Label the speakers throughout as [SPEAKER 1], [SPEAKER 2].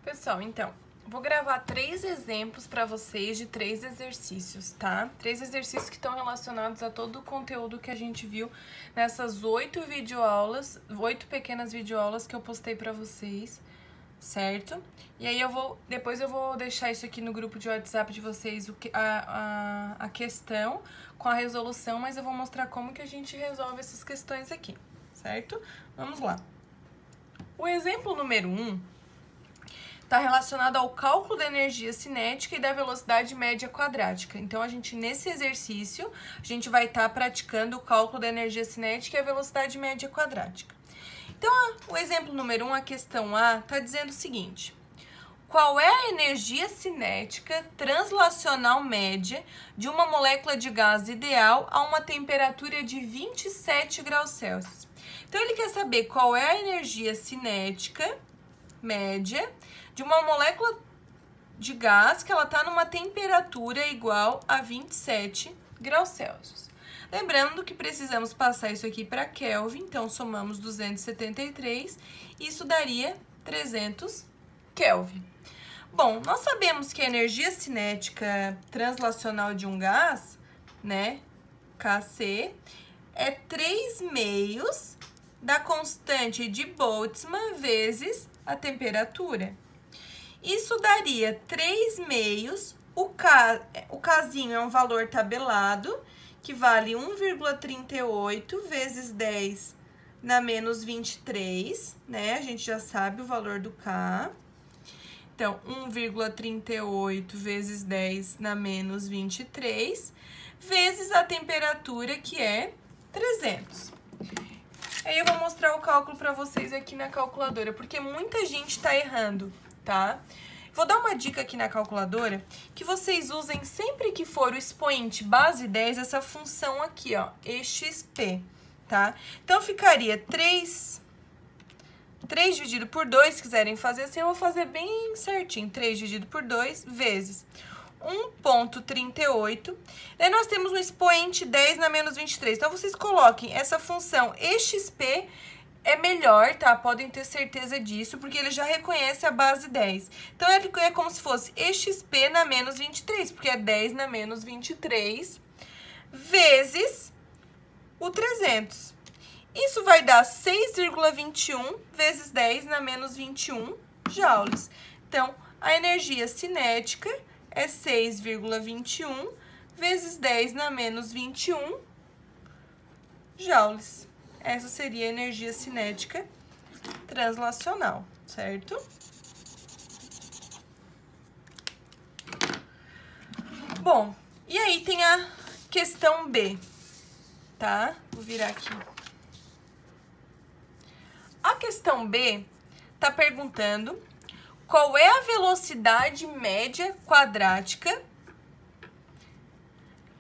[SPEAKER 1] Pessoal, então, vou gravar 3 exemplos para vocês de 3 exercícios, tá? 3 exercícios que estão relacionados a todo o conteúdo que a gente viu nessas 8 videoaulas, 8 pequenas videoaulas que eu postei para vocês, certo? E aí depois eu vou deixar isso aqui no grupo de WhatsApp de vocês, a questão com a resolução, mas eu vou mostrar como que a gente resolve essas questões aqui, certo? Vamos lá. O exemplo número 1 está relacionado ao cálculo da energia cinética e da velocidade média quadrática. Então, nesse exercício, a gente vai estar praticando o cálculo da energia cinética e a velocidade média quadrática. Então, o exemplo número 1, a questão A, está dizendo o seguinte: qual é a energia cinética translacional média de uma molécula de gás ideal a uma temperatura de 27 graus Celsius? Então, ele quer saber qual é a energia cinética média de uma molécula de gás que ela está numa temperatura igual a 27 graus Celsius. Lembrando que precisamos passar isso aqui para Kelvin, então somamos 273, isso daria 300 Kelvin. Bom, nós sabemos que a energia cinética translacional de um gás, né, Kc, é 3/2 da constante de Boltzmann vezes a temperatura. Isso daria 3/2, o Kzinho é um valor tabelado, que vale 1,38 vezes 10 na menos 23, né? A gente já sabe o valor do K. Então, 1,38 vezes 10 na menos 23, vezes a temperatura, que é 300. Aí eu vou mostrar o cálculo para vocês aqui na calculadora, porque muita gente tá errando, tá? Vou dar uma dica aqui na calculadora, que vocês usem sempre que for o expoente base 10, essa função aqui, ó, exp, tá? Então, ficaria 3 dividido por 2, se quiserem fazer assim, eu vou fazer bem certinho, 3 dividido por 2 vezes 1,38. Daí nós temos um expoente 10 na menos 23. Então, vocês coloquem essa função exp, é melhor, tá? Podem ter certeza disso, porque ele já reconhece a base 10. Então, é como se fosse exp na menos 23, porque é 10 na menos 23, vezes o 300. Isso vai dar 6,21 vezes 10 na menos 21 joules. Então, a energia cinética é 6,21 vezes 10 na menos 21 joules. Essa seria a energia cinética translacional, certo? Bom, e aí tem a questão B, tá? Vou virar aqui. A questão B tá perguntando qual é a velocidade média quadrática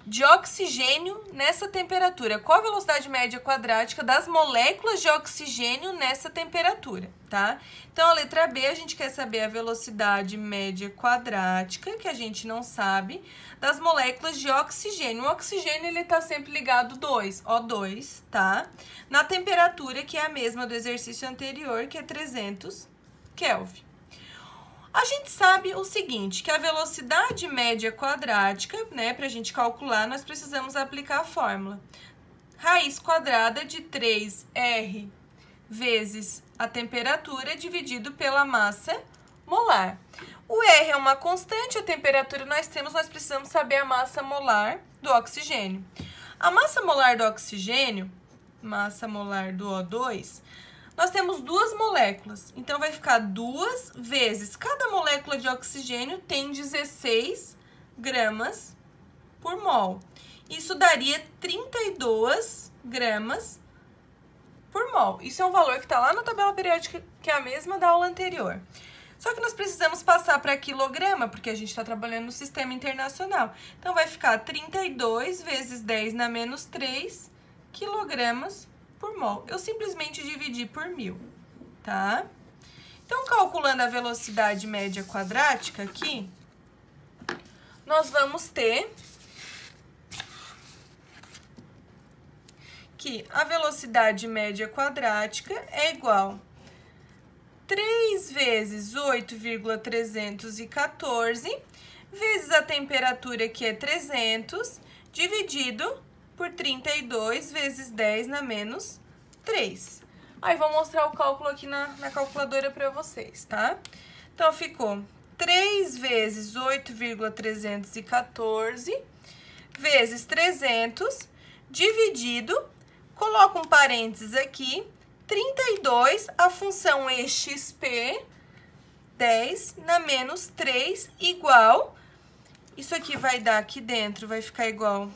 [SPEAKER 1] de oxigênio nessa temperatura. Qual a velocidade média quadrática das moléculas de oxigênio nessa temperatura, tá? Então, a letra B, a gente quer saber a velocidade média quadrática, que a gente não sabe, das moléculas de oxigênio. O oxigênio, ele tá sempre ligado 2, O2, tá? Na temperatura, que é a mesma do exercício anterior, que é 300 Kelvin. A gente sabe o seguinte, que a velocidade média quadrática, né, pra gente calcular, nós precisamos aplicar a fórmula. Raiz quadrada de 3R vezes a temperatura dividido pela massa molar. O R é uma constante, a temperatura nós precisamos saber a massa molar do oxigênio. A massa molar do oxigênio, massa molar do O2, nós temos 2 moléculas, então vai ficar 2 vezes, cada molécula de oxigênio tem 16 gramas por mol. Isso daria 32 gramas por mol. Isso é um valor que está lá na tabela periódica, que é a mesma da aula anterior. Só que nós precisamos passar para quilograma, porque a gente está trabalhando no sistema internacional. Então, vai ficar 32 vezes 10 na menos 3 quilogramas por mol. Eu simplesmente dividi por 1000, tá? Então, calculando a velocidade média quadrática aqui, nós vamos ter que a velocidade média quadrática é igual a 3 vezes 8,314 vezes a temperatura, que é 300, dividido por 32 vezes 10 na menos 3. Aí, vou mostrar o cálculo aqui na calculadora para vocês, tá? Então, ficou 3 vezes 8,314 vezes 300, dividido, coloco um parênteses aqui, 32, a função exp, 10 na menos 3, igual, isso aqui vai dar aqui dentro, vai ficar igual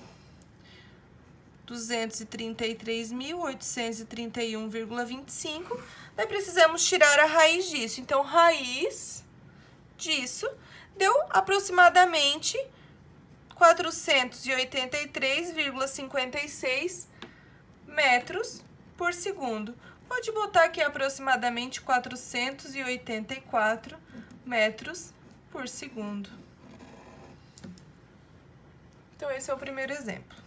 [SPEAKER 1] 233.831,25. Daí precisamos tirar a raiz disso. Então, raiz disso deu aproximadamente 483,56 metros por segundo. Pode botar aqui aproximadamente 484 metros por segundo. Então, esse é o primeiro exemplo.